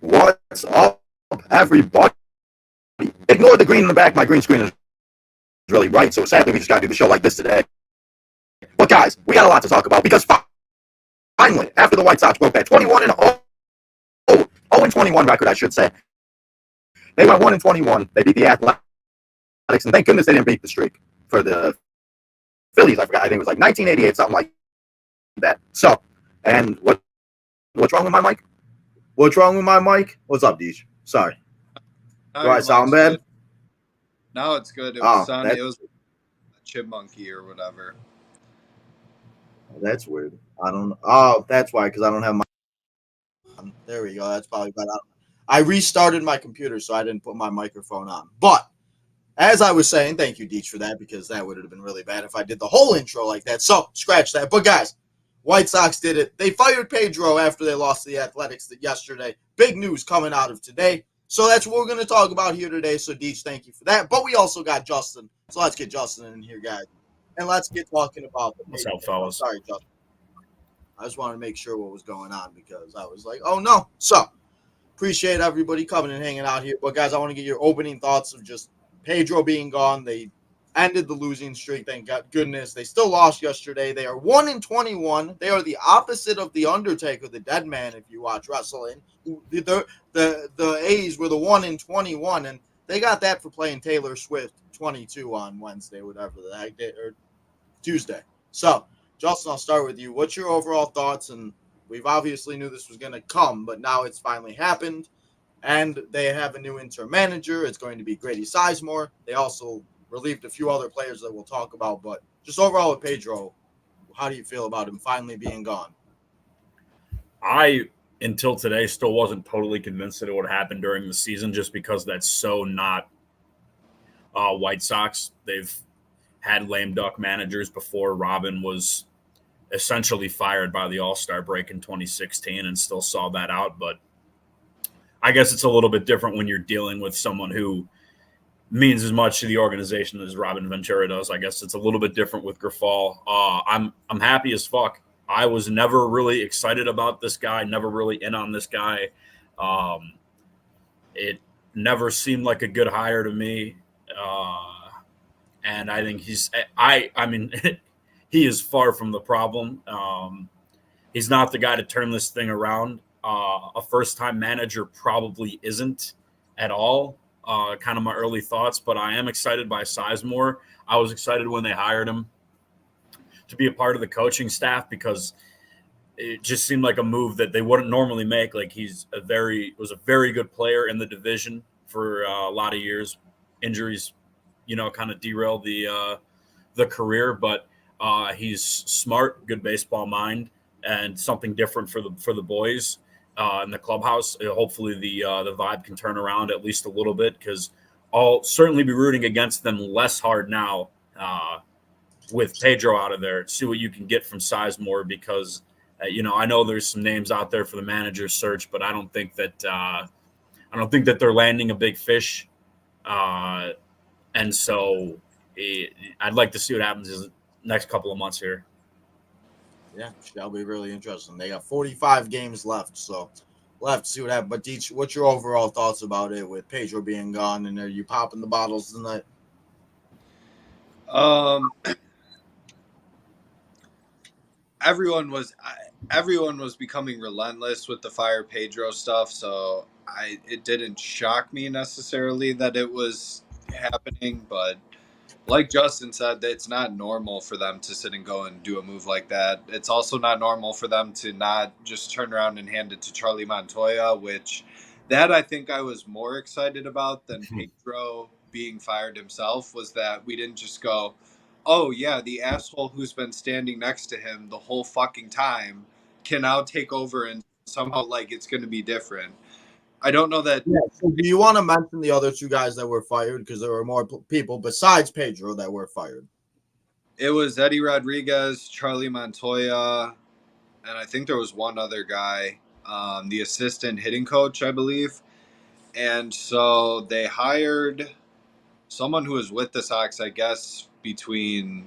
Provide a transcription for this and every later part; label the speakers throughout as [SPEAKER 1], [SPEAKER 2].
[SPEAKER 1] What's up, everybody? Ignore the green in the back. My green screen is really bright, so sadly we just got to do the show like this today. But guys, we got a lot to talk about because finally, after the White Sox broke that 21-21 record, I should say, they went 1-21. They beat the Athletics, and thank goodness they didn't beat the streak for the Phillies. I forgot. I think it was like 1988, something like that. So, and what's wrong with my mic? What's wrong with my mic? What's up, Deej? Sorry.
[SPEAKER 2] Now
[SPEAKER 1] Do I sound bad?
[SPEAKER 2] good. Now it's good. It was sounding. It was a chipmunky or whatever.
[SPEAKER 1] That's weird. I don't. Oh, that's why. Because I don't have my. There we go. That's probably better. I restarted my computer, so I didn't put my microphone on. But as I was saying, thank you, Deej, for that, because that would have been really bad if I did the whole intro like that. So scratch that. But guys, White Sox did it. They fired Pedro after they lost to the Athletics yesterday. Big news coming out of today. So that's what we're going to talk about here today. So, Deej, thank you for that. But we also got Justin. So let's get Justin in here, guys. And let's get talking about the
[SPEAKER 3] What's up, fellas?
[SPEAKER 1] Sorry, Justin. I just wanted to make sure what was going on because I was like, oh, no. So appreciate everybody coming and hanging out here. But, guys, I want to get your opening thoughts of just Pedro being gone. They ended the losing streak, thank goodness. They still lost yesterday. They are 1-21. They are the opposite of the Undertaker, the dead man, if you watch wrestling. The A's were the 1-21, and they got that for playing Taylor Swift 22 on Wednesday, whatever the heck day, or Tuesday. So, Justin, I'll start with you. What's your overall thoughts? And we've obviously knew this was going to come, but now it's finally happened. And they have a new interim manager. It's going to be Grady Sizemore. They also relieved a few other players that we'll talk about. But just overall with Pedro, how do you feel about him finally being gone?
[SPEAKER 3] I, until today, still wasn't totally convinced that it would happen during the season just because that's so not White Sox. They've had lame duck managers before. Robin was essentially fired by the All-Star break in 2016 and still saw that out. But I guess it's a little bit different when you're dealing with someone who means as much to the organization as Robin Ventura does. I guess it's a little bit different with Grifol. I'm happy as fuck. I was never really excited about this guy, never really in on this guy. It never seemed like a good hire to me. And I think I mean, he is far from the problem. He's not the guy to turn this thing around. A first-time manager probably isn't at all. Kind of my early thoughts, but I am excited by Sizemore. I was excited when they hired him to be a part of the coaching staff because it just seemed like a move that they wouldn't normally make. Like was a very good player in the division for a lot of years. Injuries, kind of derailed the career, but he's smart, good baseball mind, and something different for the boys. In the clubhouse. Hopefully the vibe can turn around at least a little bit because I'll certainly be rooting against them less hard now with Pedro out of there. See what you can get from Sizemore because I know there's some names out there for the manager search, but I don't think that they're landing a big fish. And so I'd like to see what happens in the next couple of months here.
[SPEAKER 1] Yeah, that'll be really interesting. They got 45 games left, so we'll have to see what happens. But, Deech, what's your overall thoughts about it with Pedro being gone, and are you popping the bottles tonight?
[SPEAKER 2] Everyone was becoming relentless with the fire Pedro stuff, so it didn't shock me necessarily that it was happening, but like Justin said, it's not normal for them to sit and go and do a move like that. It's also not normal for them to not just turn around and hand it to Charlie Montoya, which that I think I was more excited about than Pedro being fired himself, was that we didn't just go, oh, yeah, the asshole who's been standing next to him the whole fucking time can now take over and somehow, it's going to be different. I don't know that.
[SPEAKER 1] Yeah, so do you want to mention the other two guys that were fired? Because there were more people besides Pedro that were fired.
[SPEAKER 2] It was Eddie Rodriguez, Charlie Montoya, and I think there was one other guy, the assistant hitting coach, I believe. And so they hired someone who was with the Sox, I guess, between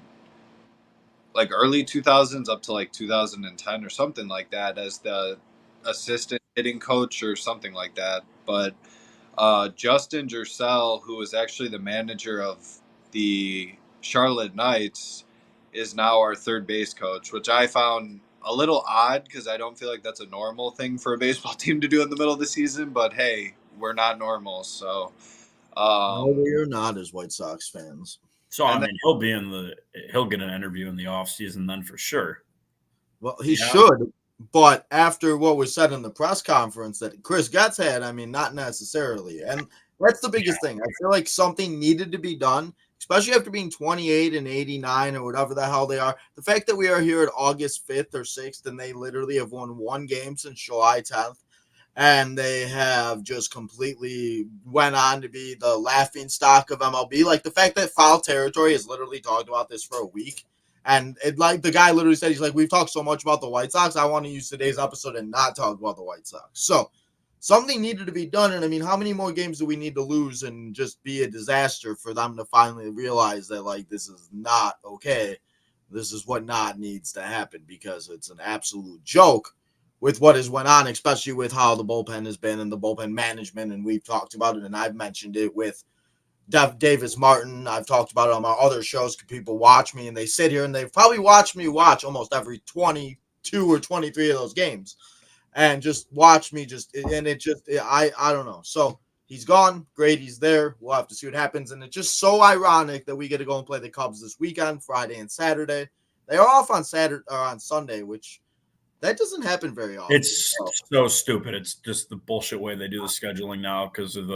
[SPEAKER 2] early 2000s up to 2010 or something like that as the assistant hitting coach or something like that. But Justin Gersell, who was actually the manager of the Charlotte Knights, is now our third base coach, which I found a little odd because I don't feel like that's a normal thing for a baseball team to do in the middle of the season. But hey, we're not normal, so.
[SPEAKER 1] No, we're not as White Sox fans.
[SPEAKER 3] So I mean, he'll get an interview in the offseason then for sure.
[SPEAKER 1] Well, he should, but after what was said in the press conference that Chris Getz had, I mean, not necessarily. And that's the biggest thing. I feel like something needed to be done, especially after being 28 and 89 or whatever the hell they are. The fact that we are here at August 5th or 6th and they literally have won one game since July 10th. And they have just completely went on to be the laughing stock of MLB. Like the fact that Foul Territory has literally talked about this for a week. And it, like the guy literally said, he's like, we've talked so much about the White Sox. I want to use today's episode and not talk about the White Sox. So something needed to be done. And I mean, how many more games do we need to lose and just be a disaster for them to finally realize that, like, this is not okay. This is what not needs to happen because it's an absolute joke with what has went on, especially with how the bullpen has been and the bullpen management. And we've talked about it, and I've mentioned it with Davis Martin. I've talked about it on my other shows. People watch me, and they sit here, and they've probably watched me watch almost every 22 or 23 of those games and just watch me I don't know. So he's gone. Great. He's there. We'll have to see what happens. And it's just so ironic that we get to go and play the Cubs this weekend, Friday and Saturday. They are off on Saturday or on Sunday, which that doesn't happen very often.
[SPEAKER 3] It's so stupid. It's just the bullshit way they do the scheduling now because of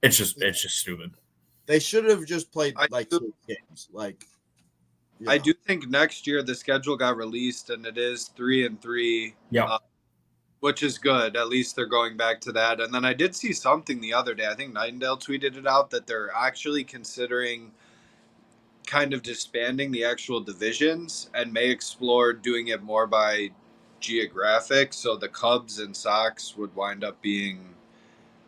[SPEAKER 3] it's just stupid.
[SPEAKER 1] They should have just played like 2 games. Like,
[SPEAKER 2] I do think next year the schedule got released and it is 3-3.
[SPEAKER 3] Yeah.
[SPEAKER 2] Which is good. At least they're going back to that. And then I did see something the other day. I think Nightingale tweeted it out that they're actually considering kind of disbanding the actual divisions and may explore doing it more by geographic. So the Cubs and Sox would wind up being,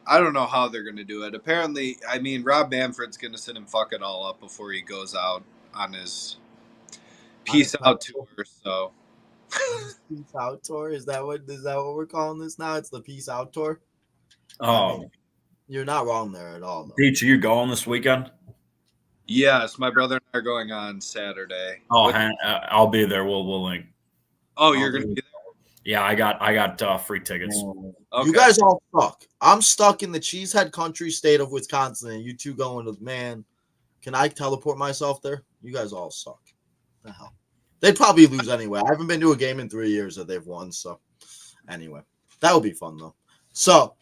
[SPEAKER 2] I don't know how they're going to do it. Apparently, I mean, Rob Manfred's going to sit and fuck it all up before he goes out on his peace out tour. So
[SPEAKER 1] peace out tour, is that what we're calling this now? It's the peace out tour.
[SPEAKER 3] Oh,
[SPEAKER 1] I mean, you're not wrong there at all, though.
[SPEAKER 3] Peach, are you going this weekend?
[SPEAKER 2] Yes, my brother and I are going on Saturday.
[SPEAKER 3] Oh, I'll be there. We'll link.
[SPEAKER 2] Oh, you're going to be there?
[SPEAKER 3] Yeah, I got free tickets.
[SPEAKER 1] Okay. You guys all suck. I'm stuck in the cheesehead country state of Wisconsin, and you two going to, man, can I teleport myself there? You guys all suck. What the hell? They'd probably lose anyway. I haven't been to a game in 3 years that they've won, so anyway. That would be fun, though. So,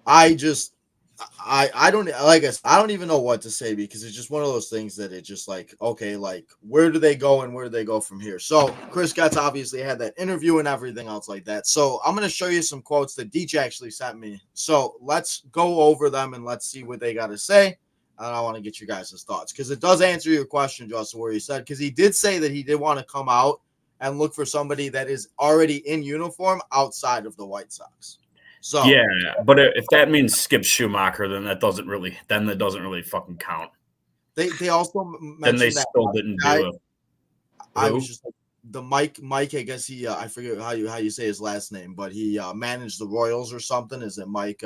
[SPEAKER 1] I don't, like I said, I don't even know what to say because it's just one of those things that it's just like, okay, like, where do they go and where do they go from here? So Chris Getz obviously had that interview and everything else like that. So I'm going to show you some quotes that Deech actually sent me. So let's go over them and let's see what they got to say. And I want to get you guys' thoughts because it does answer your question, Justin, where he said, because he did say that he did want to come out and look for somebody that is already in uniform outside of the White Sox. So
[SPEAKER 3] yeah, but if that means Skip Schumacher, then that doesn't really fucking count.
[SPEAKER 1] They also mentioned
[SPEAKER 3] then they still didn't do it.
[SPEAKER 1] I was just like, the Mike. I guess he I forget how you say his last name, but he managed the Royals or something. Is it Mike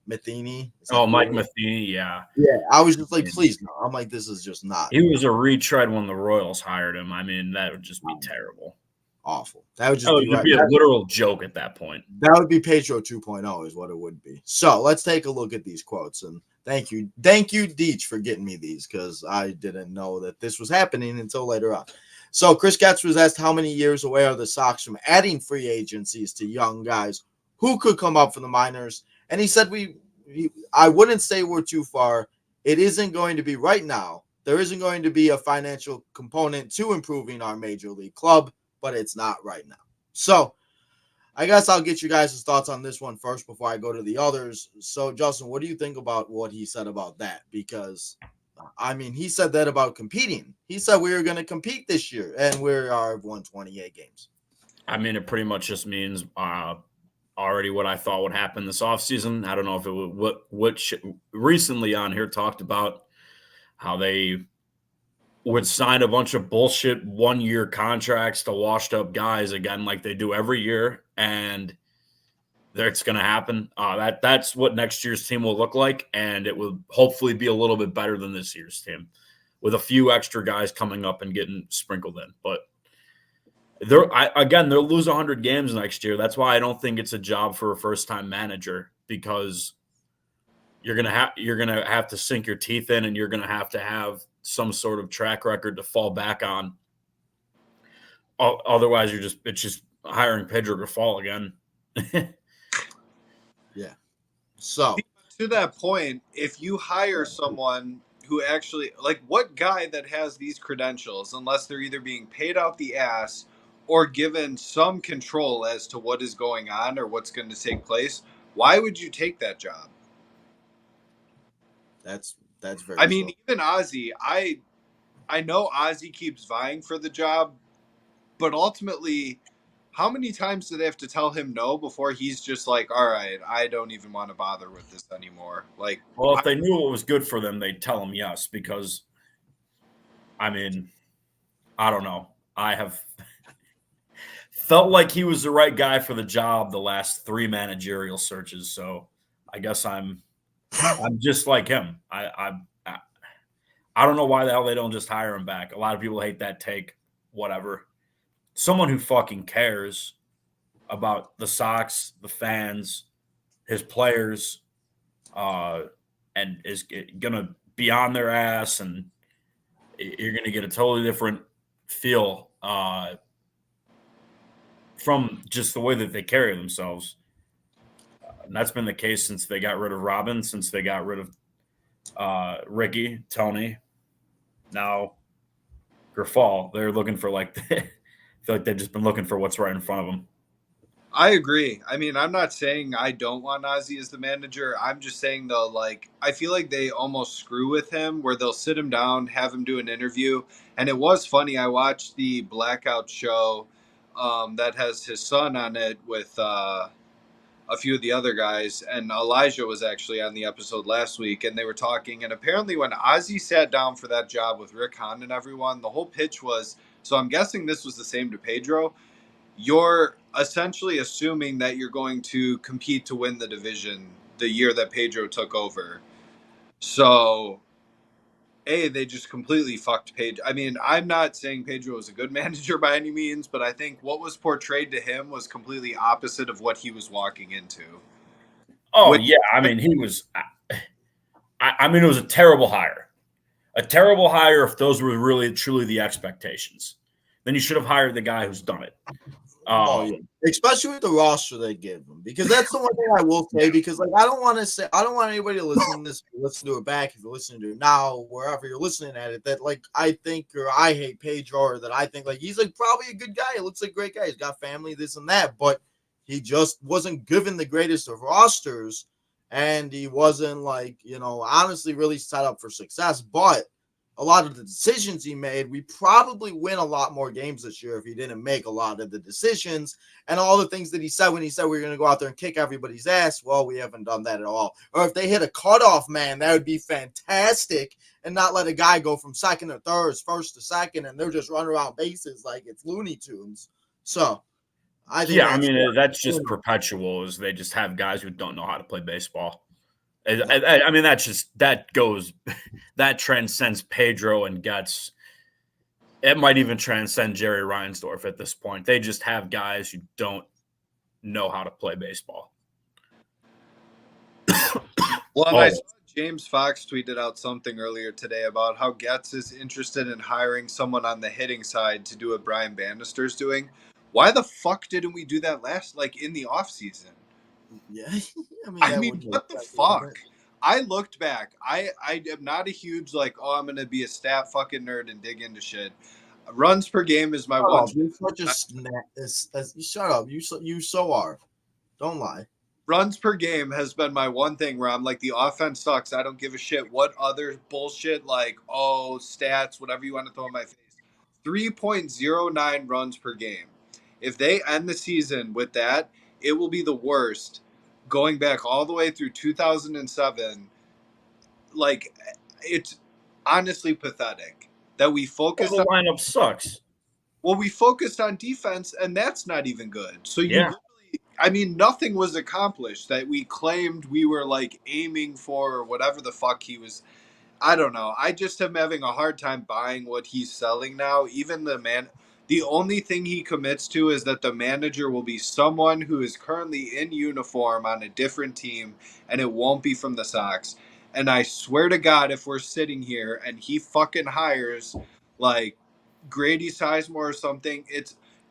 [SPEAKER 1] Matheny?
[SPEAKER 3] Oh, Mike Matheny, yeah.
[SPEAKER 1] Yeah, I was just like, please no. I'm like, this is just not.
[SPEAKER 3] He was a retread when the Royals hired him. I mean, that would just be terrible.
[SPEAKER 1] Awful. That would just
[SPEAKER 3] be a literal joke at that point.
[SPEAKER 1] That would be PEDRO 2.0 is what it would be. So let's take a look at these quotes. And thank you, Deech, for getting me these because I didn't know that this was happening until later on. So Chris Getz was asked how many years away are the Sox from adding free agencies to young guys who could come up from the minors. And he said, I wouldn't say we're too far. It isn't going to be right now. There isn't going to be a financial component to improving our major league club, but it's not right now. So I guess I'll get you guys' thoughts on this one first before I go to the others. So, Justin, what do you think about what he said about that? Because, I mean, he said that about competing. He said we were going to compete this year, and we are 128 games.
[SPEAKER 3] I mean, it pretty much just means already what I thought would happen this offseason. I don't know if it would what recently on here talked about how they would sign a bunch of bullshit 1-year contracts to washed up guys again, like they do every year. and it's going to happen. That's what next year's team will look like, and it will hopefully be a little bit better than this year's team, with a few extra guys coming up and getting sprinkled in. But they'll lose 100 games next year. That's why I don't think it's a job for a first-time manager, because you're gonna have to sink your teeth in, and you're gonna have some sort of track record to fall back on. Otherwise, it's just hiring PEDRO to fall again.
[SPEAKER 1] Yeah. So
[SPEAKER 2] to that point, if you hire someone who actually, like, what guy that has these credentials, unless they're either being paid out the ass or given some control as to what is going on or what's going to take place, why would you take that job?
[SPEAKER 1] that's very
[SPEAKER 2] I mean,
[SPEAKER 1] true.
[SPEAKER 2] even Ozzy, I know Ozzy keeps vying for the job, but ultimately, how many times do they have to tell him no before he's just like, all right, I don't even want to bother with this anymore? Like,
[SPEAKER 3] well, if they knew what was good for them, they'd tell him yes, because, I mean, I don't know. I have felt like he was the right guy for the job the last 3 managerial searches, so I guess I'm just like him. I don't know why the hell they don't just hire him back. A lot of people hate that take. Whatever. Someone who fucking cares about the Sox, the fans, his players, and is gonna be on their ass, and you're gonna get a totally different feel from just the way that they carry themselves. And that's been the case since they got rid of Robin, since they got rid of Ricky, Tony, now Grifol. They're looking for I feel like they've just been looking for what's right in front of them.
[SPEAKER 2] I agree. I mean, I'm not saying I don't want Ozzy as the manager. I'm just saying, though, like, I feel like they almost screw with him, where they'll sit him down, have him do an interview. And it was funny. I watched the Blackout show that has his son on it with a few of the other guys. And Elijah was actually on the episode last week, and they were talking. And apparently when Ozzy sat down for that job with Rick Hahn and everyone, the whole pitch was, so I'm guessing this was the same to Pedro, you're essentially assuming that you're going to compete to win the division the year that Pedro took over. So, they just completely fucked Pedro. I mean, I'm not saying Pedro was a good manager by any means, but I think what was portrayed to him was completely opposite of what he was walking into.
[SPEAKER 3] Oh, yeah. I mean, he was – I mean, it was a terrible hire. A terrible hire if those were really, truly the expectations. Then you should have hired the guy who's done it.
[SPEAKER 1] Yeah. Especially with the roster they give them, because that's the one thing I will say. Because I don't want anybody to listen to this, listen to it back. If you're listening to it now, wherever you're listening at it, that I think or I hate Pedro, or that I think he's probably a good guy. He looks like a great guy. He's got family, this and that, but he just wasn't given the greatest of rosters, and he wasn't honestly really set up for success. But a lot of the decisions he made, we probably win a lot more games this year if he didn't make a lot of the decisions and all the things that he said when he said we're going to go out there and kick everybody's ass. Well, we haven't done that at all. Or if they hit a cutoff man, that would be fantastic, and not let a guy go from second to third, first to second, and they're just running around bases like it's Looney Tunes. So I think
[SPEAKER 3] that's just perpetual, is they just have guys who don't know how to play baseball. I mean, that transcends Pedro and Getz. It might even transcend Jerry Reinsdorf at this point. They just have guys who don't know how to play baseball.
[SPEAKER 2] Well, I saw James Fox tweeted out something earlier today about how Getz is interested in hiring someone on the hitting side to do what Brian Bannister's doing. Why the fuck didn't we do that in the offseason?
[SPEAKER 1] Yeah,
[SPEAKER 2] I mean, what the fuck? I looked back. I am not a huge I'm gonna be a stat fucking nerd and dig into shit. Runs per game is my one.
[SPEAKER 1] You're such a shut up. You so are. Don't lie.
[SPEAKER 2] Runs per game has been my one thing where I'm like, the offense sucks. I don't give a shit what other bullshit stats, whatever you want to throw in my face. 3.09 runs per game. If they end the season with that, it will be the worst. Going back all the way through 2007, it's honestly pathetic that we focused
[SPEAKER 3] on. The lineup sucks.
[SPEAKER 2] Well, we focused on defense, and that's not even good. So you literally I mean, nothing was accomplished that we claimed we were like aiming for or whatever the fuck he was. I don't know. I just am having a hard time buying what he's selling now. Even the only thing he commits to is that the manager will be someone who is currently in uniform on a different team, and it won't be from the Sox. And I swear to God, if we're sitting here and he fucking hires like Grady Sizemore or something,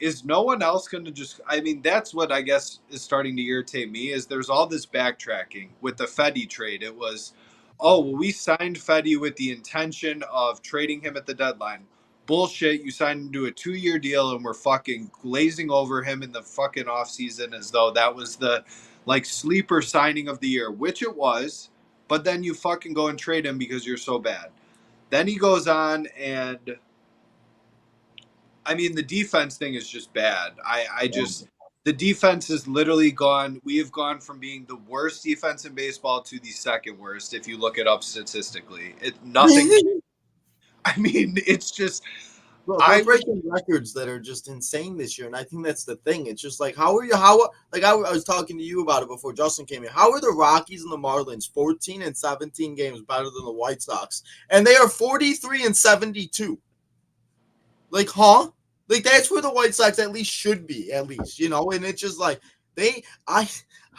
[SPEAKER 2] is no one else going to just? I mean, that's what I guess is starting to irritate me. Is there's all this backtracking with the Fedde trade? It was, oh, well, we signed Fedde with the intention of trading him at the deadline. Bullshit. You signed him to a 2-year deal and we're fucking glazing over him in the fucking offseason as though that was the like sleeper signing of the year, which it was. But then you fucking go and trade him because you're so bad. Then he goes on and I mean the defense thing is just bad. I just the defense has literally gone. We have gone from being the worst defense in baseball to the second worst. If you look it up statistically, it nothing. I mean, it's just
[SPEAKER 1] Bro, they're
[SPEAKER 2] I was
[SPEAKER 1] breaking records that are just insane this year, and I think that's the thing. It's just like, I was talking to you about it before Justin came in. How are the Rockies and the Marlins 14 and 17 games better than the White Sox, and they are 43 and 72? Like, huh? Like that's where the White Sox at least should be, and it's just like I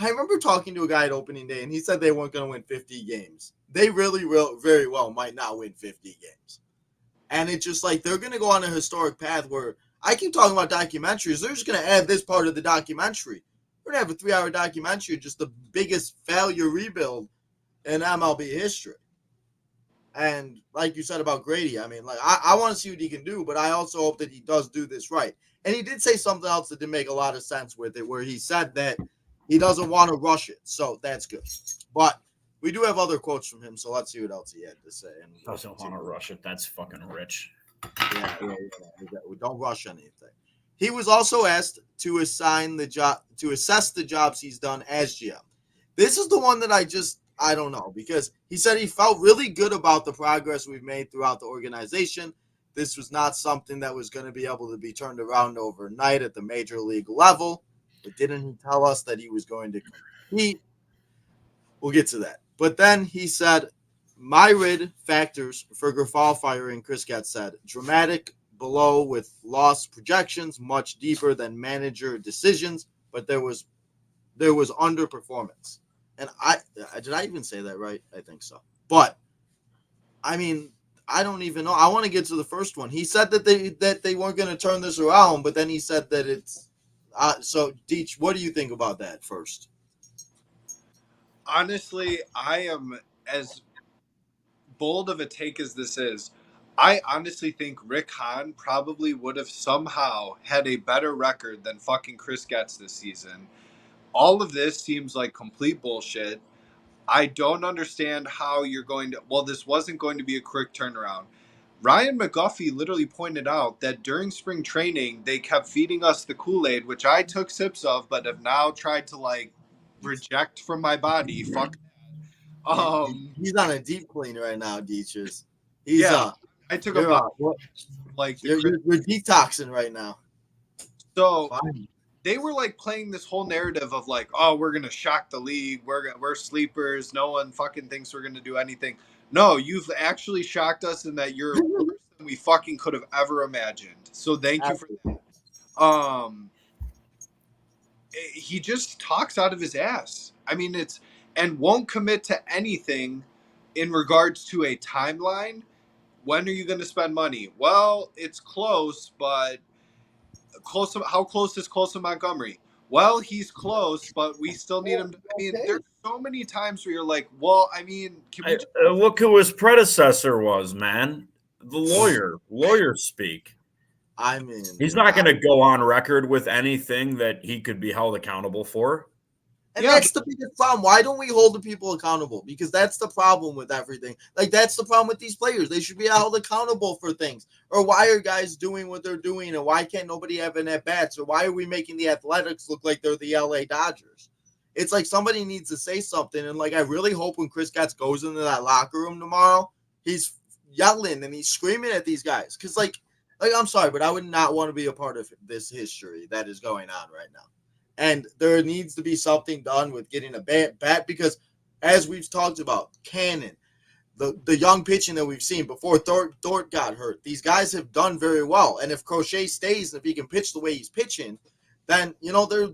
[SPEAKER 1] remember talking to a guy at opening day, and he said they weren't going to win 50 games. They really will, very well might not win 50 games. And it's just like they're going to go on a historic path where I keep talking about documentaries. They're just going to add this part of the documentary. We're going to have a 3-hour documentary, just the biggest failure rebuild in MLB history. And like you said about Grady, I mean, like I want to see what he can do, but I also hope that he does do this right. And he did say something else that didn't make a lot of sense with it, where he said that he doesn't want to rush it. So that's good. But we do have other quotes from him, so let's see what else he had to say. And
[SPEAKER 3] Doesn't want to rush it. That's fucking rich.
[SPEAKER 1] Yeah. We don't rush anything. He was also asked to assess the jobs he's done as GM. This is the one that I don't know, because he said he felt really good about the progress we've made throughout the organization. This was not something that was going to be able to be turned around overnight at the major league level. But didn't he tell us that he was going to compete? We'll get to that. But then he said, myriad factors for Grifol firing, Chris Getz said. Dramatic below with loss projections, much deeper than manager decisions, but there was underperformance. And did I even say that right? I think so. But I mean, I don't even know. I want to get to the first one. He said that they weren't going to turn this around, but then he said that it's so Deech, what do you think about that first?
[SPEAKER 2] honestly, I am as bold of a take as this is. I honestly think Rick Hahn probably would have somehow had a better record than fucking Chris Getz this season. All of this seems like complete bullshit. I don't understand how you're going to. Well, this wasn't going to be a quick turnaround. Ryan McGuffey literally pointed out that during spring training, they kept feeding us the Kool-Aid, which I took sips of, but have now tried to like reject from my body. Fuck.
[SPEAKER 1] He's on a deep clean right now, Deechers. He's
[SPEAKER 2] Yeah, I took a like the
[SPEAKER 1] you're detoxing right now.
[SPEAKER 2] So
[SPEAKER 1] Fine.
[SPEAKER 2] they were like playing this whole narrative of like, oh, we're gonna shock the league. We're sleepers. No one fucking thinks we're gonna do anything. No, you've actually shocked us in that you're worse than we fucking could have ever imagined. So thank you for that. He just talks out of his ass. I mean, and won't commit to anything in regards to a timeline. When are you going to spend money? Well, it's close, but how close is Colson Montgomery? Well, he's close, but we still need him. I mean, there's so many times where you're like, well, I mean, can we
[SPEAKER 3] look who his predecessor was, man. The lawyer speak.
[SPEAKER 1] I mean,
[SPEAKER 3] he's not going to go on record with anything that he could be held accountable for.
[SPEAKER 1] And that's the biggest problem. Why don't we hold the people accountable? Because that's the problem with everything. Like, that's the problem with these players. They should be held accountable for things. Or why are guys doing what they're doing? And why can't nobody have an at-bats? Or why are we making the Athletics look like they're the LA Dodgers? It's like somebody needs to say something. And, like, I really hope when Chris Getz goes into that locker room tomorrow, he's yelling and he's screaming at these guys. Because, like I'm sorry, but I would not want to be a part of this history that is going on right now. And there needs to be something done with getting a bat because, as we've talked about, Cannon, the young pitching that we've seen before Thort got hurt, these guys have done very well. And if Crochet stays, if he can pitch the way he's pitching, then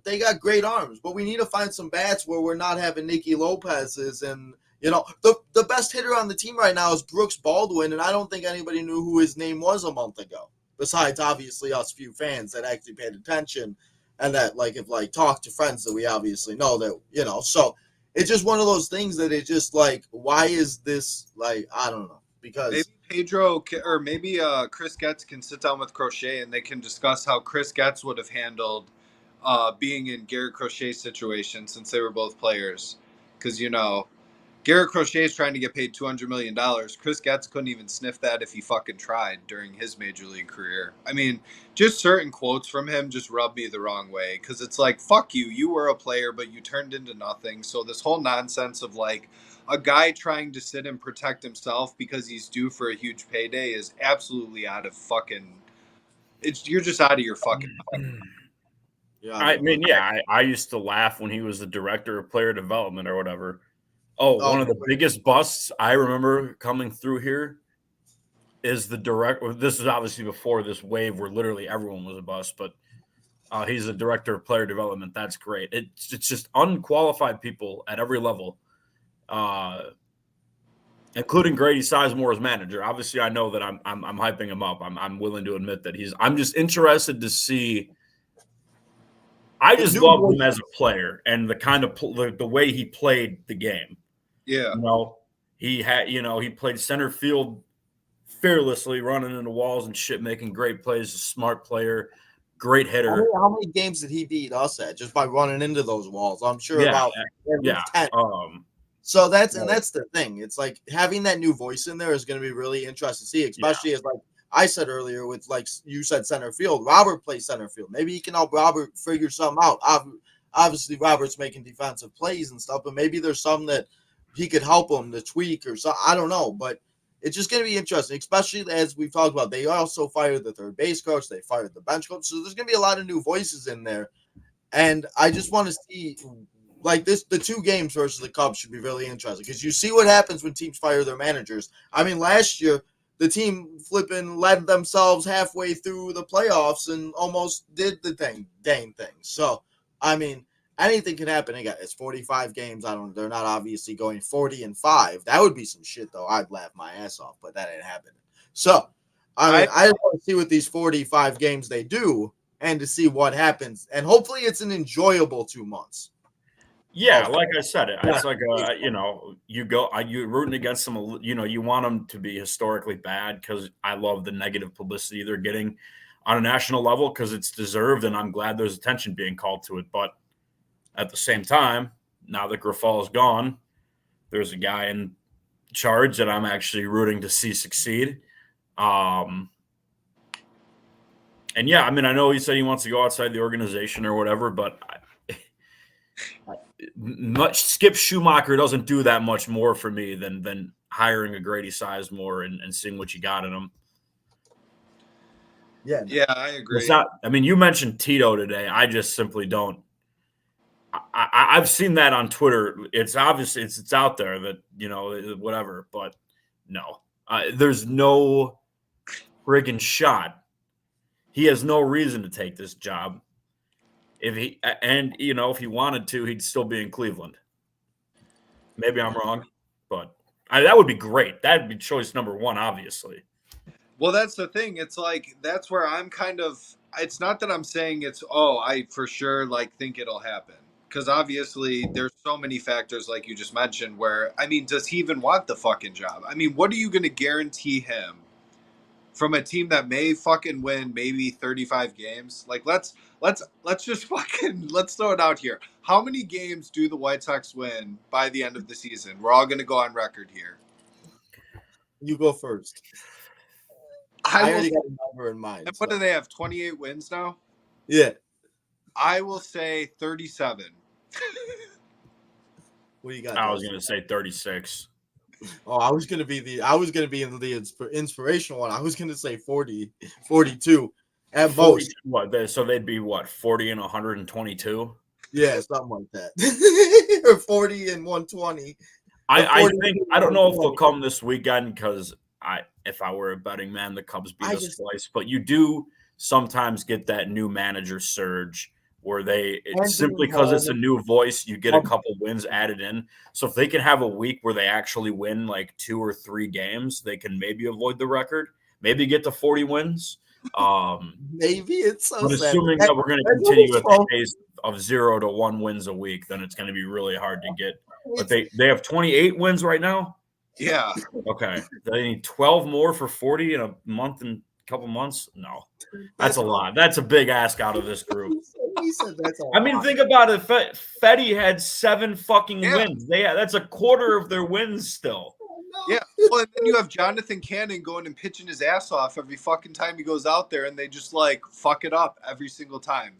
[SPEAKER 1] they got great arms. But we need to find some bats where we're not having Nicky Lopez's and the best hitter on the team right now is Brooks Baldwin, and I don't think anybody knew who his name was a month ago. Besides, obviously, us few fans that actually paid attention and that have talked to friends that we obviously know that so. It's just one of those things that it just why is this I don't know, because
[SPEAKER 2] maybe Pedro or maybe Chris Getz can sit down with Crochet and they can discuss how Chris Getz would have handled being in Garrett Crochet's situation since they were both players. Because, Garrett Crochet is trying to get paid $200 million. Chris Getz couldn't even sniff that if he fucking tried during his major league career. I mean, just certain quotes from him just rub me the wrong way because it's like, fuck you. You were a player, but you turned into nothing. So this whole nonsense of a guy trying to sit and protect himself because he's due for a huge payday is absolutely out of fucking. You're just out of your fucking mind.
[SPEAKER 3] Yeah, I used to laugh when he was the director of player development or whatever. One of the biggest busts I remember coming through here is the director. This is obviously before this wave where literally everyone was a bust, but he's a director of player development. That's great. It's just unqualified people at every level, including Grady Sizemore as manager. Obviously, I know that I'm hyping him up. I'm willing to admit that I'm just interested to see. I just love him as a player and the kind of the way he played the game.
[SPEAKER 2] Yeah.
[SPEAKER 3] He played center field fearlessly, running into walls and shit, making great plays. A smart player, great hitter.
[SPEAKER 1] How many games did he beat us at just by running into those walls? I'm sure about 10. So that's the thing. It's like having that new voice in there is going to be really interesting to see, especially as I said earlier with you said center field. Robert plays center field. Maybe he can help Robert figure something out. Obviously, Robert's making defensive plays and stuff, but maybe there's some that he could help him to tweak or something. I don't know, but it's just going to be interesting, especially as we've talked about. They also fired the third base coach. They fired the bench coach. So there's going to be a lot of new voices in there. And I just want to see the 2 games versus the Cubs should be really interesting because you see what happens when teams fire their managers. I mean, last year, the team flipping led themselves halfway through the playoffs and almost did the dang thing. So, I mean, anything can happen. Again, it's 45 games. They're not obviously going 40-5. That would be some shit, though. I'd laugh my ass off, but that ain't happening. So, I just want to see what these 45 games they do and to see what happens. And hopefully it's an enjoyable 2 months.
[SPEAKER 3] Yeah, like I said, it's you're rooting against them. You want them to be historically bad because I love the negative publicity they're getting on a national level because it's deserved, and I'm glad there's attention being called to it. But at the same time, now that Grafal is gone, there's a guy in charge that I'm actually rooting to see succeed. And yeah, I mean, I know he said he wants to go outside the organization or whatever, but Skip Schumacher doesn't do that much more for me than hiring a Grady Sizemore and seeing what you got in him.
[SPEAKER 2] Yeah, I agree.
[SPEAKER 3] You mentioned Tito today. I just simply don't. I've seen that on Twitter. It's obvious it's out there that whatever, but no, there's no friggin' shot. He has no reason to take this job. If he wanted to, he'd still be in Cleveland. Maybe I'm wrong, but that would be great. That'd be choice number 1, obviously.
[SPEAKER 2] Well, that's the thing. It's that's where I'm kind of. It's not that I'm saying I for sure think it'll happen because obviously there's so many factors like you just mentioned. Where does he even want the fucking job? What are you going to guarantee him from a team that may fucking win maybe 35 games? Let's just let's throw it out here. How many games do the White Sox win by the end of the season? We're all going to go on record here.
[SPEAKER 1] You go first. I already got a number in mind.
[SPEAKER 2] What do they have? 28 wins now?
[SPEAKER 1] Yeah.
[SPEAKER 2] I will say 37.
[SPEAKER 1] What do you got?
[SPEAKER 3] I was going to say 36.
[SPEAKER 1] Oh, I was going to be in the inspirational one. I was going to say 40, 42 at
[SPEAKER 3] 40,
[SPEAKER 1] most.
[SPEAKER 3] What? So they'd be 40 and 122?
[SPEAKER 1] Yeah, something like that. Or 40 and 120.
[SPEAKER 3] I
[SPEAKER 1] 40
[SPEAKER 3] think
[SPEAKER 1] and
[SPEAKER 3] I don't know if they'll
[SPEAKER 1] 120.
[SPEAKER 3] come this weekend because if I were a betting man, the Cubs beat
[SPEAKER 1] I
[SPEAKER 3] us
[SPEAKER 1] just
[SPEAKER 3] twice. But you do sometimes get that new manager surge where
[SPEAKER 1] and
[SPEAKER 3] simply
[SPEAKER 1] being
[SPEAKER 3] because it's a
[SPEAKER 1] home.
[SPEAKER 3] new voice, you get a couple wins added in. So if they can have a week where they actually win like 2 or 3 games, they can maybe avoid the record, maybe get to 40 wins.
[SPEAKER 1] Maybe it's so
[SPEAKER 3] But
[SPEAKER 1] sad.
[SPEAKER 3] assuming that we're going to
[SPEAKER 1] That's what
[SPEAKER 3] continue
[SPEAKER 1] it's
[SPEAKER 3] at the
[SPEAKER 1] supposed
[SPEAKER 3] pace of 0 to 1 wins a week, then it's going to be really hard to get. But
[SPEAKER 1] it's,
[SPEAKER 3] they have 28 wins right now.
[SPEAKER 2] Yeah.
[SPEAKER 3] Okay. They need 12 more for 40 in a month and a couple months? No. That's
[SPEAKER 1] that's
[SPEAKER 3] a
[SPEAKER 1] what
[SPEAKER 3] lot. That's a big ask out of this group.
[SPEAKER 1] he said. That's a
[SPEAKER 3] I mean,
[SPEAKER 1] lot.
[SPEAKER 3] think about it. Fetty had 7 fucking
[SPEAKER 2] Yeah.
[SPEAKER 3] wins. That's a quarter of their wins still.
[SPEAKER 2] Yeah. Well, and then you have Jonathan Cannon going and pitching his ass off every fucking time he goes out there, and they just like fuck it up every single time.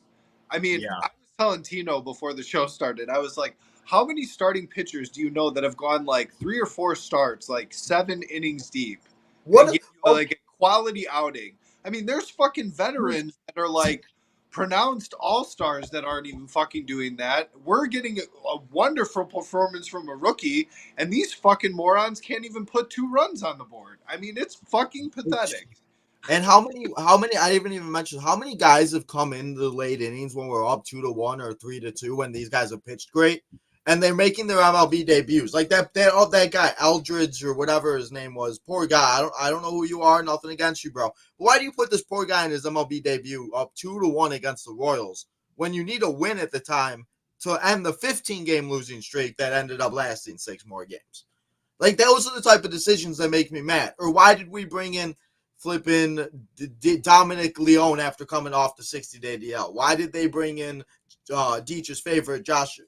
[SPEAKER 2] I mean,
[SPEAKER 3] Yeah.
[SPEAKER 2] I was telling Tino before the show started, I was like, how many starting pitchers do you know that have gone like 3 or 4 starts, like 7 innings deep, and
[SPEAKER 1] What?
[SPEAKER 2] give you like a quality outing? I mean, there's fucking veterans that are like pronounced all stars that aren't even fucking doing that. We're getting a wonderful performance from a rookie, and these fucking morons can't even put 2 runs on the board. I mean, it's fucking pathetic.
[SPEAKER 1] And how many I didn't even mention how many guys have come in the late innings when we're up 2-1 or 3-2 when these guys have pitched great and they're making their MLB debuts. Like that guy, Eldridge or whatever his name was. Poor guy. I don't know who you are, nothing against you, bro. But why do you put this poor guy in his MLB debut up 2-1 against the Royals when you need a win at the time to end the 15-game losing streak that ended up lasting 6 more games? Like, those are the type of decisions that make me mad. Or why did we bring in flipping Dominic Leone after coming off the 60-day DL? Why did they bring in Deitch's favorite, Josh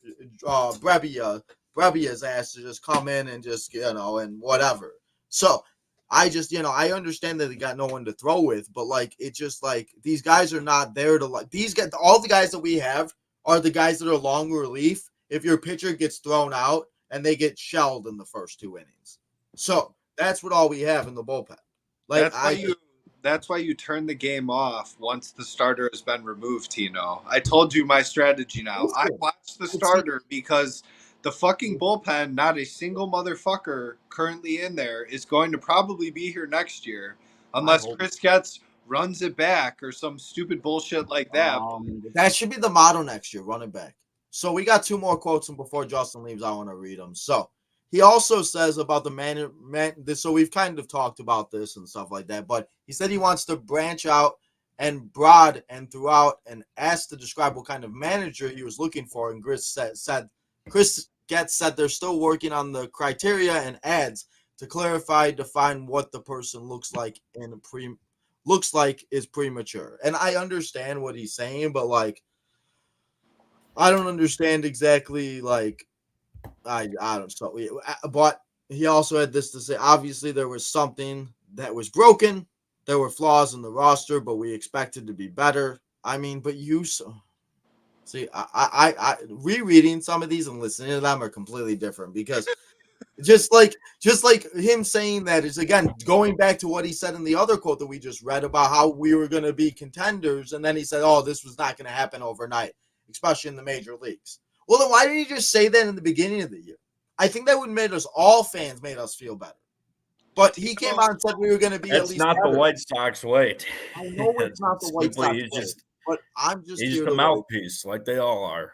[SPEAKER 1] Brebbia's ass to just come in and just, and whatever? So I just, I understand that they got no one to throw with, but like, it just like these guys are not there to like these guys. All the guys that we have are the guys that are long relief. If your pitcher gets thrown out and they get shelled in the first 2 innings, so that's what all we have in the bullpen. Like
[SPEAKER 2] That's why you turn the game off once the starter has been removed, Tino. I told you my strategy now. I watch the starter because the fucking bullpen, not a single motherfucker currently in there, is going to probably be here next year unless Chris Getz runs it back or some stupid bullshit like that.
[SPEAKER 1] That should be the motto next year, running back. So we got 2 more quotes, and before Justin leaves, I want to read them. So he also says about the man. So we've kind of talked about this and stuff like that, but he said he wants to branch out and broad and throughout, and asked to describe what kind of manager he was looking for. And Chris Getz said they're still working on the criteria and adds to clarify, define what the person looks like is premature. And I understand what he's saying, but like I don't understand exactly like I don't so but he also had this to say, obviously there was something that was broken. There were flaws in the roster, but we expected to be better. I mean, but you see I rereading some of these and listening to them are completely different because just like him saying that is again going back to what he said in the other quote that we just read about how we were going to be contenders, and then he said, "Oh, this was not going to happen overnight, especially in the major leagues." Well, then why did he just say that in the beginning of the year? I think that would have made us all fans made us feel better. But he came out and said we were going to be at
[SPEAKER 3] That's
[SPEAKER 1] least
[SPEAKER 3] not
[SPEAKER 1] better.
[SPEAKER 3] the White Sox way.
[SPEAKER 1] I know it's not the White Sox way, but I'm just
[SPEAKER 3] he's
[SPEAKER 1] here
[SPEAKER 3] just a
[SPEAKER 1] to
[SPEAKER 3] mouthpiece, like they all are.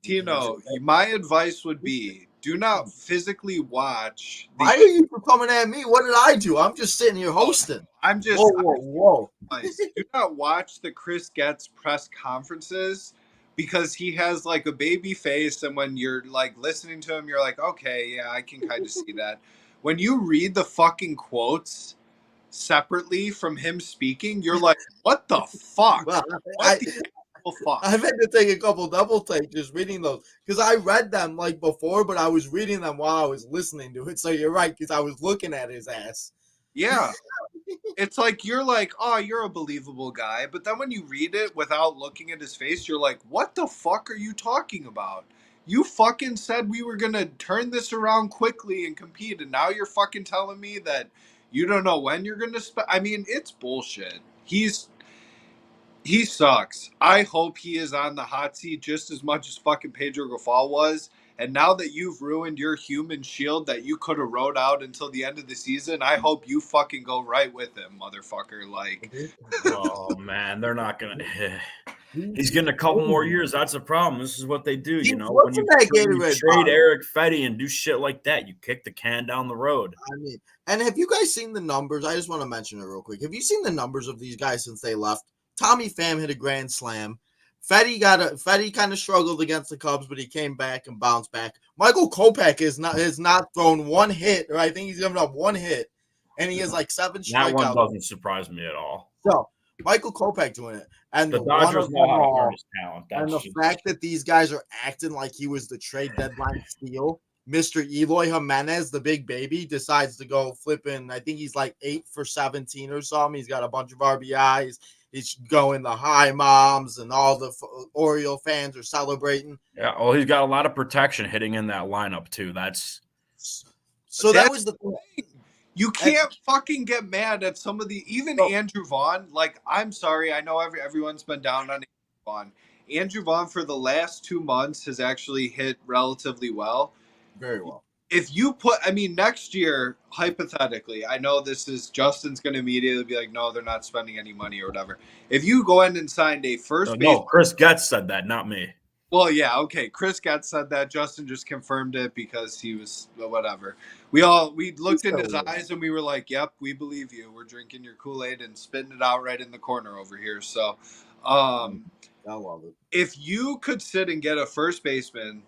[SPEAKER 2] Tino, my advice would be do not physically watch.
[SPEAKER 1] Why are you coming at me? What did I do? I'm just sitting here hosting.
[SPEAKER 2] I'm just
[SPEAKER 1] whoa.
[SPEAKER 2] do not watch the Chris Getz press conferences because he has like a baby face, and when you're like listening to him, you're like, okay, yeah, I can kind of see that. When you read the fucking quotes separately from him speaking, you're like, what the fuck?
[SPEAKER 1] Well,
[SPEAKER 2] What the actual fuck?
[SPEAKER 1] I've had to take a couple double takes just reading those because I read them like before, but I was reading them while I was listening to it. So you're right, because I was looking at his ass.
[SPEAKER 2] Yeah. It's like you're like, oh, you're a believable guy, but then when you read it without looking at his face, you're like, what the fuck are you talking about? You fucking said we were gonna turn this around quickly and compete, and now you're fucking telling me that you don't know when you're gonna I mean, it's bullshit. He sucks. I hope he is on the hot seat just as much as fucking Pedro Grafal was. And now that you've ruined your human shield that you could have rode out until the end of the season, I hope you fucking go right with him, motherfucker. Like,
[SPEAKER 3] Oh man, they're not gonna. He's
[SPEAKER 1] He's
[SPEAKER 3] getting a couple more
[SPEAKER 1] crazy.
[SPEAKER 3] years. That's a problem. This is what they do. You know,
[SPEAKER 1] What's in that
[SPEAKER 3] when you
[SPEAKER 1] Gatorade
[SPEAKER 3] trade
[SPEAKER 1] bottle?
[SPEAKER 3] Eric Fetty and do shit like that, you kick the can down the road.
[SPEAKER 1] I mean, and have you guys seen the numbers? I just want to mention it real quick. Have you seen the numbers of these guys since they left? Tommy Pham hit a grand slam. Fetty kind of struggled against the Cubs, but he came back and bounced back. Michael Kopech has not thrown one hit, or I think he's given up one hit, and he has like 7
[SPEAKER 3] That one
[SPEAKER 1] strikeouts.
[SPEAKER 3] doesn't surprise me at all.
[SPEAKER 1] So Michael Kopech doing it, and
[SPEAKER 3] The
[SPEAKER 1] the one
[SPEAKER 3] Dodgers
[SPEAKER 1] of
[SPEAKER 3] know
[SPEAKER 1] them
[SPEAKER 3] how to
[SPEAKER 1] all,
[SPEAKER 3] harness talent.
[SPEAKER 1] and the
[SPEAKER 3] That's just
[SPEAKER 1] fact that these guys are acting like he was the trade deadline steal. Mr. Eloy Jimenez, the big baby, decides to go flipping. I think he's like 8 for 17 or something. He's got a bunch of RBIs. He's going the high moms, and all the Oriole fans are celebrating.
[SPEAKER 3] yeah. Well, he's got a lot of protection hitting in that lineup too. That's
[SPEAKER 1] So that was the thing.
[SPEAKER 2] you can't fucking get mad at some of the even Andrew Vaughn. Like, I'm sorry, I know everyone's been down on Andrew Vaughn. Andrew Vaughn for the last 2 months has actually hit relatively well.
[SPEAKER 1] Very well.
[SPEAKER 2] If you put, I mean, next year, hypothetically, I know this is Justin's going to immediately be like, no, they're not spending any money or whatever. If you go in and signed a first base,
[SPEAKER 3] no. Chris Getz said that, not me.
[SPEAKER 2] well, yeah, okay. Chris Getz said that. Justin just confirmed it because he was whatever. We looked in his eyes and we were like, "Yep, we believe you. We're drinking your Kool-Aid and spitting it out right in the corner over here." So,
[SPEAKER 1] I love it.
[SPEAKER 2] if you could sit and get a first baseman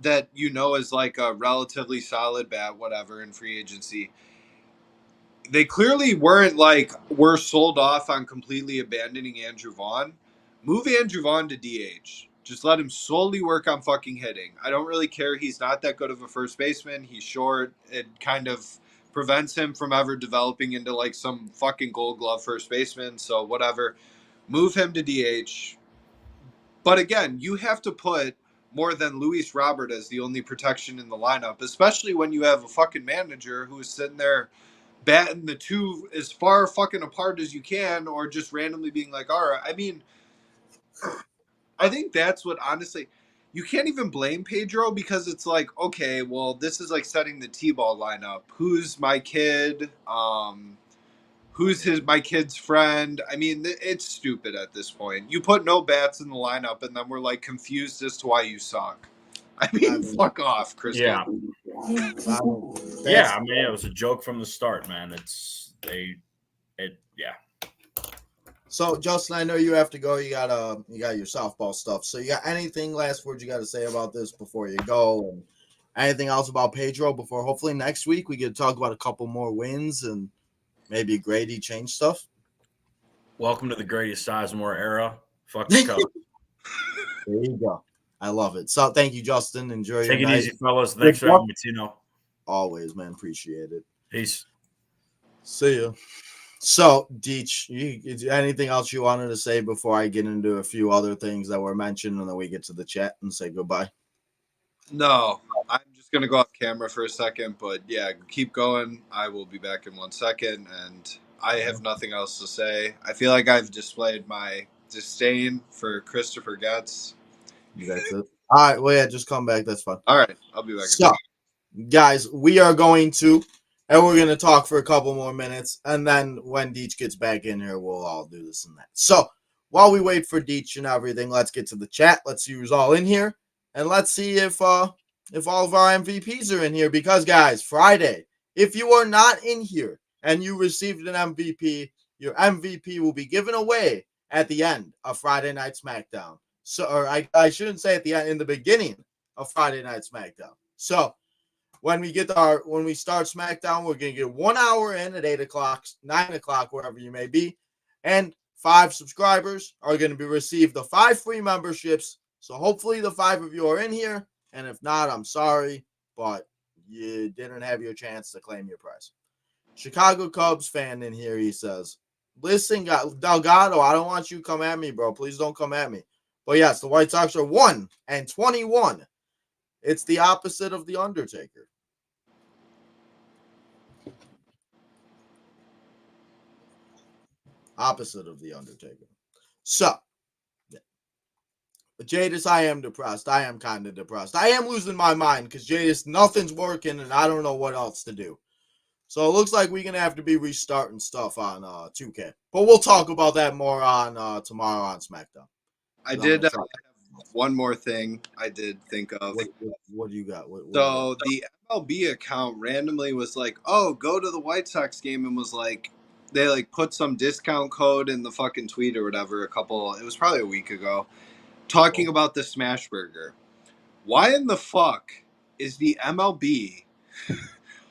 [SPEAKER 2] that you know is like a relatively solid bat, whatever, in free agency, they clearly we're sold off on completely abandoning Andrew Vaughn. Move Andrew Vaughn to DH. Just let him solely work on fucking hitting. I don't really care. He's not that good of a first baseman. He's short. It kind of prevents him from ever developing into like some fucking gold glove first baseman. So whatever. Move him to DH. But again, you have to put more than Luis Robert as the only protection in the lineup, especially when you have a fucking manager who is sitting there batting the two as far fucking apart as you can, or just randomly being like, all right. I mean, I think that's what honestly, you can't even blame Pedro because it's like, okay, well, this is like setting the T-ball lineup. Who's my kid? Who's my kid's friend? I mean, it's stupid at this point. You put no bats in the lineup, and then we're like confused as to why you suck. I mean, fuck off, Chris.
[SPEAKER 3] Yeah.
[SPEAKER 1] Yeah,
[SPEAKER 3] I mean, it was a joke from the start, man. Yeah.
[SPEAKER 1] So, Justin, I know you have to go. You got your softball stuff. So, you got anything last words you got to say about this before you go, and anything else about Pedro before hopefully next week we get to talk about a couple more wins and maybe Grady change stuff.
[SPEAKER 3] Welcome to the Grady Sizemore era. Fuck the Cubs.
[SPEAKER 1] There you go. I love it. So, thank you, Justin. Enjoy your
[SPEAKER 3] Take it
[SPEAKER 1] night.
[SPEAKER 3] easy, fellas. Thanks for having me, Tino.
[SPEAKER 1] Always, man. Appreciate it.
[SPEAKER 3] Peace.
[SPEAKER 1] See ya. So, Deech, anything else you wanted to say before I get into a few other things that were mentioned and then we get to the chat and say goodbye?
[SPEAKER 2] No, I'm just going to go off camera for a second, but yeah, keep going. I will be back in 1 second, and I have nothing else to say. I feel like I've displayed my disdain for Christopher Getz.
[SPEAKER 1] That's it. All right. Well, yeah, just come back. That's fine.
[SPEAKER 2] All right. I'll be back.
[SPEAKER 1] So, guys, we're going to talk for a couple more minutes. And then when Deech gets back in here, we'll all do this and that. So, while we wait for Deech and everything, let's get to the chat. Let's see who's all in here. And let's see if all of our MVPs are in here. Because, guys, Friday, if you are not in here and you received an MVP, your MVP will be given away at the end of Friday Night SmackDown. So, or I shouldn't say at the end, in the beginning of Friday Night SmackDown. So, when we start SmackDown, we're going to get 1 hour in at 8 o'clock, 9 o'clock, wherever you may be. And 5 subscribers are going to receive the 5 free memberships. So hopefully the 5 of you are in here. And if not, I'm sorry, but you didn't have your chance to claim your prize. Chicago Cubs fan in here, he says, listen, Delgado, I don't want you to come at me, bro. Please don't come at me. But yes, the White Sox are 1-21. It's the opposite of The Undertaker. Opposite of The Undertaker. So, Jadis, I am depressed. I am kind of depressed. I am losing my mind because Jadis, nothing's working and I don't know what else to do. So it looks like we're going to have to be restarting stuff on 2K. But we'll talk about that more on tomorrow on SmackDown.
[SPEAKER 2] I did have one more thing I did think of.
[SPEAKER 1] What do you got? What
[SPEAKER 2] so the MLB account randomly was like, oh, go to the White Sox game, and was like, they like put some discount code in the fucking tweet or whatever it was probably a week ago, talking about the Smash Burger. Why in the fuck is the MLB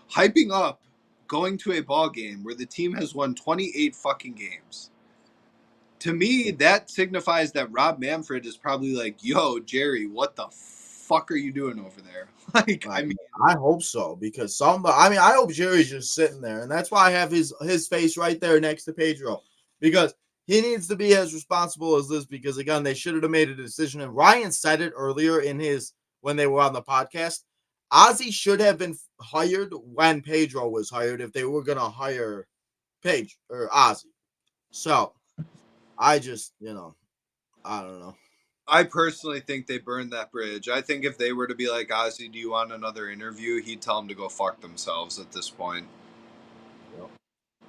[SPEAKER 2] hyping up going to a ball game where the team has won 28 fucking games? To me, that signifies that Rob Manfred is probably like, yo, Jerry, what the fuck are you doing over there? Like, I mean,
[SPEAKER 1] I hope so, because I hope Jerry's just sitting there, and that's why I have his face right there next to Pedro, because he needs to be as responsible as this, because again, they should have made a decision. And Ryan said it earlier when they were on the podcast. Ozzy should have been hired when Pedro was hired if they were going to hire Ozzy. So I just, I don't know.
[SPEAKER 2] I personally think they burned that bridge. I think if they were to be like, Ozzy, do you want another interview? He'd tell them to go fuck themselves at this point.
[SPEAKER 1] Yep.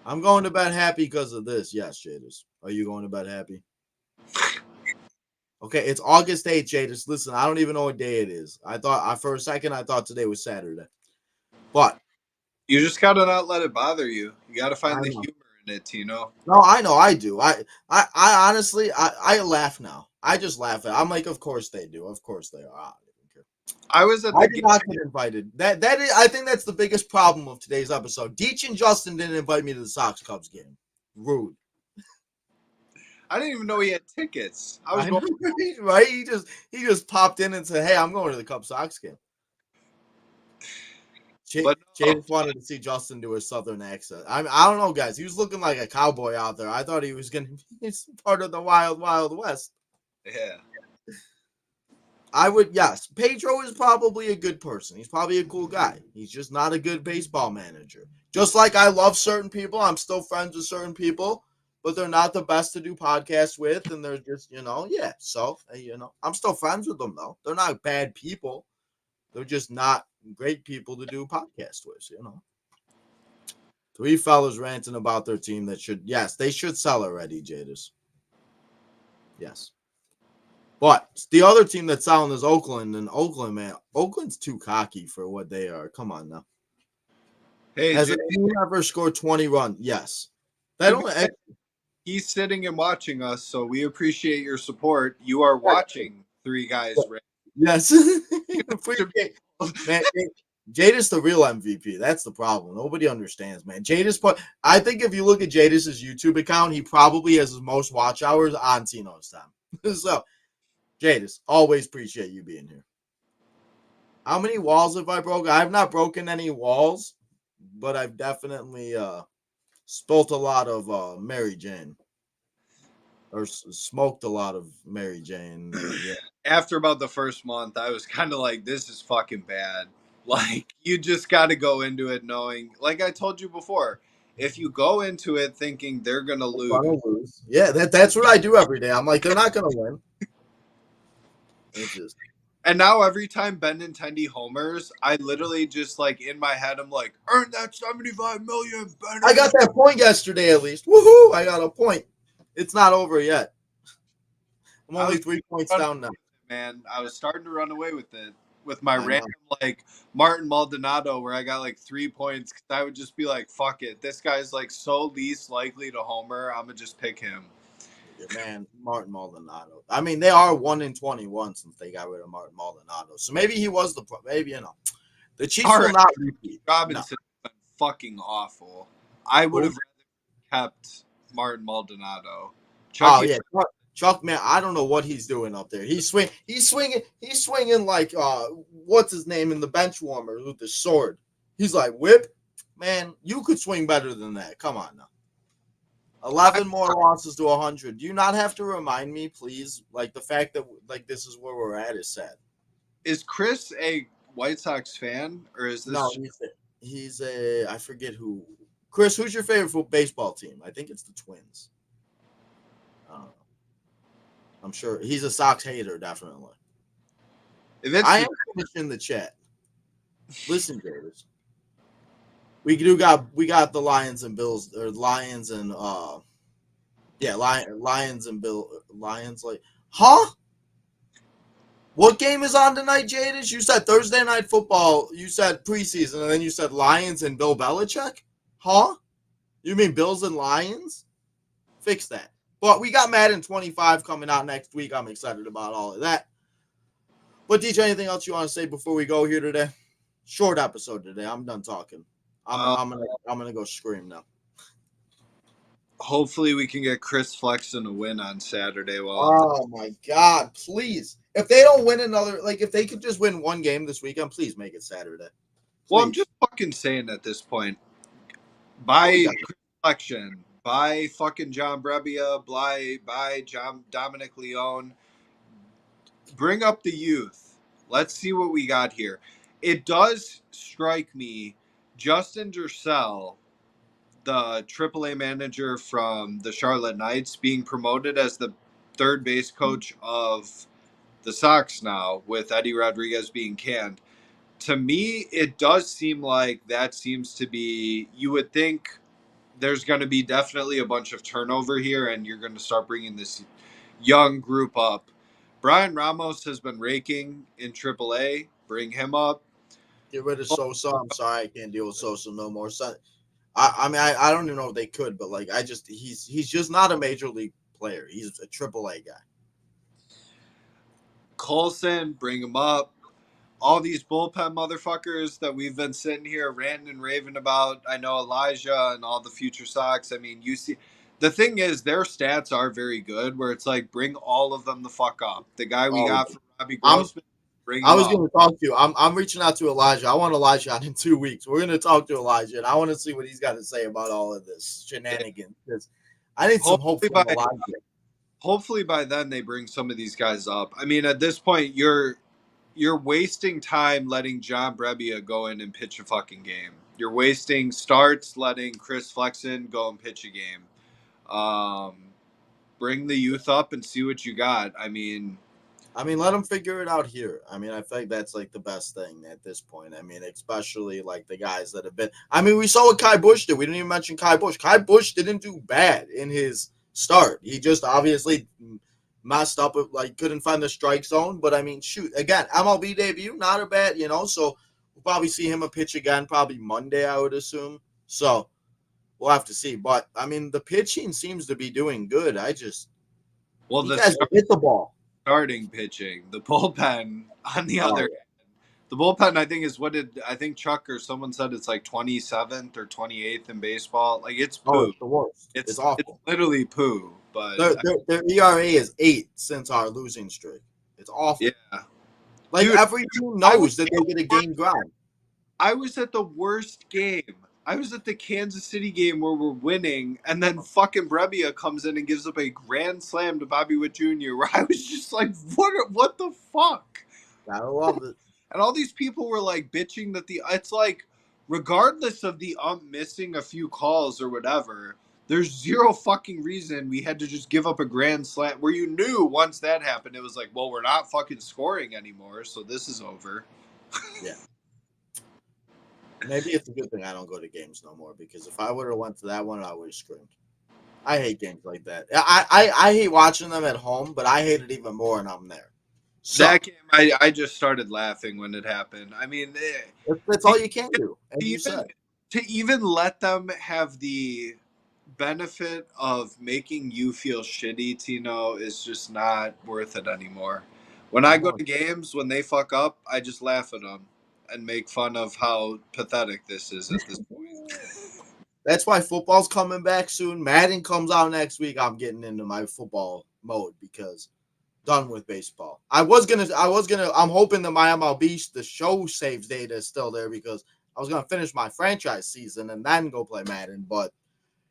[SPEAKER 1] I'm going to bed happy because of this. Yes, Jadis. Are you going to bed happy? Okay, it's August 8th, Jadis. Listen, I don't even know what day it is. For a second, I thought today was Saturday. But
[SPEAKER 2] you just got to not let it bother you. You got to find the humor in it, Tino.
[SPEAKER 1] No, I know, I do. I honestly, I laugh now. I just laugh at it. I'm like, of course they do. Of course they are. I did not get invited. That is, I think that's the biggest problem of today's episode. Deech and Justin didn't invite me to the Sox Cubs game. Rude.
[SPEAKER 2] I didn't even know he had tickets. I was going
[SPEAKER 1] right. He just popped in and said, "Hey, I'm going to the Cubs Sox game." James wanted to see Justin do a Southern accent. I don't know, guys. He was looking like a cowboy out there. I thought he was going to be part of the Wild Wild West.
[SPEAKER 2] Yeah.
[SPEAKER 1] Yes. Pedro is probably a good person. He's probably a cool guy. He's just not a good baseball manager. Just like I love certain people. I'm still friends with certain people, but they're not the best to do podcasts with. And they're just, yeah. So, I'm still friends with them, though. They're not bad people. They're just not great people to do podcasts with, Three fellas ranting about their team they should sell already, Jadis. Yes. But the other team that's selling is Oakland, and Oakland's too cocky for what they are. Come on now.
[SPEAKER 2] Hey,
[SPEAKER 1] has a team ever scored 20 runs? Yes.
[SPEAKER 2] He's sitting and watching us, so we appreciate your support. You are watching three guys.
[SPEAKER 1] Yes. Man, Jadis the real MVP. That's the problem. Nobody understands, man. I think if you look at Jadis's YouTube account, he probably has his most watch hours on Tino's time. So, Jadis, always appreciate you being here. How many walls have I broken? I have not broken any walls, but I've definitely spilt a lot of Mary Jane. Or smoked a lot of Mary Jane. Yeah.
[SPEAKER 2] After about the first month, I was kind of like, this is fucking bad. Like, you just got to go into it knowing, like I told you before, if you go into it thinking they're going to lose.
[SPEAKER 1] Yeah, that's what I do every day. I'm like, they're not going to win. It's just.
[SPEAKER 2] And now every time Benintendi homers, I literally just like in my head, I'm like, earn that $75 million. Benintendi.
[SPEAKER 1] I got that point yesterday at least. Woohoo! I got a point. It's not over yet. I'm only 3 points down now.
[SPEAKER 2] Man, I was starting to run away with it with my random like Martin Maldonado, where I got like 3 points. Cause I would just be like, fuck it. This guy's like so least likely to homer. I'm gonna just pick him.
[SPEAKER 1] Man, Martin Maldonado. I mean, they are 1-21 since they got rid of Martin Maldonado. So maybe he was maybe, the Chiefs will not repeat.
[SPEAKER 2] Robinson has been fucking awful. I would have rather kept Martin Maldonado.
[SPEAKER 1] Chuck, man, I don't know what he's doing up there. He's swinging like what's his name in the bench warmer with the sword. He's like, whip, man, you could swing better than that. Come on now. 11 more losses to 100. Do you not have to remind me, please? Like the fact that like this is where we're at is sad.
[SPEAKER 2] Is Chris a White Sox fan, or is this?
[SPEAKER 1] No, he's a I forget who. Chris, who's your favorite baseball team? I think it's the Twins. I'm sure he's a Sox hater, definitely.
[SPEAKER 2] If it's
[SPEAKER 1] I am finishing the chat. Listen, Davis. We got the Lions and Bills, or Lions and Lions and Lions, like, huh? What game is on tonight, Jadis? You said Thursday night football. You said preseason, and then you said Lions and Bill Belichick? Huh? You mean Bills and Lions? Fix that. But we got Madden 25 coming out next week. I'm excited about all of that. But DJ, anything else you want to say before we go here today? Short episode today. I'm done talking. I'm gonna go scream now.
[SPEAKER 2] hopefully we can get Chris Flexen a win on Saturday.
[SPEAKER 1] Oh my God! Please, if they don't win another, like if they could just win one game this weekend, please make it Saturday. Please.
[SPEAKER 2] Well, I'm just fucking saying at this point. Buy Chris Flexen, buy fucking John Brebbia, buy John Dominic Leone. Bring up the youth. Let's see what we got here. It does strike me, Justin Dursell, the AAA manager from the Charlotte Knights, being promoted as the third base coach of the Sox now, with Eddie Rodriguez being canned. To me, it does seem like that seems to be, you would think there's going to be definitely a bunch of turnover here, and you're going to start bringing this young group up. Brian Ramos has been raking in AAA. Bring him up.
[SPEAKER 1] Get rid of Sosa. I'm sorry, I can't deal with Sosa no more. So, I don't even know if they could, but like he's just not a major league player. He's a AAA guy.
[SPEAKER 2] Colson, bring him up. All these bullpen motherfuckers that we've been sitting here ranting and raving about. I know Elijah and all the future Sox. I mean, you see, the thing is, their stats are very good. Where it's like, bring all of them the fuck up. The guy we got from Robbie Grossman, bring him
[SPEAKER 1] I was
[SPEAKER 2] up.
[SPEAKER 1] going to talk to you. I'm reaching out to Elijah. I want Elijah on in 2 weeks. We're going to talk to Elijah, and I want to see what he's got to say about all of this shenanigans. Because I need some hope from Elijah.
[SPEAKER 2] Hopefully by then they bring some of these guys up. I mean, at this point, you're wasting time letting John Brebbia go in and pitch a fucking game. You're wasting starts letting Chris Flexen go and pitch a game. Bring the youth up and see what you got. I mean,
[SPEAKER 1] let them figure it out here. I mean, I think that's like the best thing at this point. I mean, especially like the guys that have been. I mean, we saw what Kai Bush did. We didn't even mention Kai Bush. Kai Bush didn't do bad in his start. He just obviously messed up, like couldn't find the strike zone. But I mean, shoot, again, MLB debut, not a bad, so we'll probably see him a pitch again, probably Monday, I would assume. So we'll have to see. But I mean, the pitching seems to be doing good. You guys hit the ball.
[SPEAKER 2] Starting pitching, the bullpen on the other end. The bullpen, I think, is I think Chuck or someone said it's like 27th or 28th in baseball. Like, it's poo.
[SPEAKER 1] It's the worst. It's awful.
[SPEAKER 2] It's literally poo. But
[SPEAKER 1] their ERA is 8 since our losing streak. It's awful.
[SPEAKER 2] Yeah.
[SPEAKER 1] Like, dude, every team knows that they're going to gain ground.
[SPEAKER 2] I was at the worst game. I was at the Kansas City game where we're winning, and then fucking Brebbia comes in and gives up a grand slam to Bobby Witt Jr., where I was just like, what the fuck?
[SPEAKER 1] I love it.
[SPEAKER 2] And all these people were like bitching that it's like, regardless of the missing a few calls or whatever, there's zero fucking reason we had to just give up a grand slam where you knew once that happened, it was like, well, we're not fucking scoring anymore, so this is over.
[SPEAKER 1] Yeah. Maybe it's a good thing I don't go to games no more, because if I would have went to that one, I would have screamed. I hate games like that. I hate watching them at home, but I hate it even more when I'm there. So,
[SPEAKER 2] that game, I just started laughing when it happened. I mean,
[SPEAKER 1] that's all you can do.
[SPEAKER 2] To even let them have the benefit of making you feel shitty, Tino, is just not worth it anymore. When I go to games, when they fuck up, I just laugh at them and make fun of how pathetic this is at this point.
[SPEAKER 1] That's why football's coming back soon. Madden comes out next week. I'm getting into my football mode because done with baseball. I'm hoping that my MLB, the show saves data is still there, because I was gonna finish my franchise season and then go play Madden. But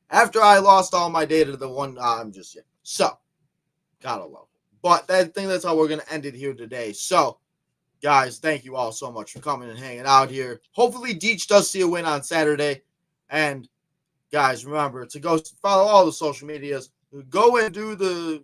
[SPEAKER 1] after I lost all my data to the one, I'm just so gotta love it. But I think that's how we're gonna end it here today. So, guys, thank you all so much for coming and hanging out here. Hopefully, Deech does see a win on Saturday. And guys, remember to go follow all the social medias. Go and do the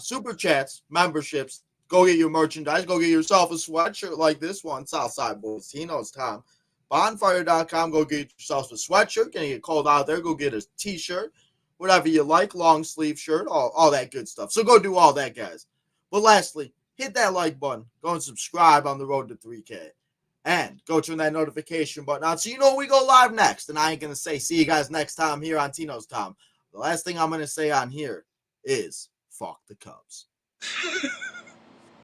[SPEAKER 1] super chats, memberships. Go get your merchandise. Go get yourself a sweatshirt like this one. Southside Boys, Tino's time. Bonfire.com. Go get yourself a sweatshirt. Gonna get cold out there. Go get a t-shirt. Whatever you like. Long sleeve shirt. All that good stuff. So go do all that, guys. But lastly, hit that like button. Go and subscribe on the road to 3K. And go turn that notification button on so you know when we go live next. And I ain't going to say see you guys next time here on Tino's Time. The last thing I'm going to say on here is fuck the Cubs.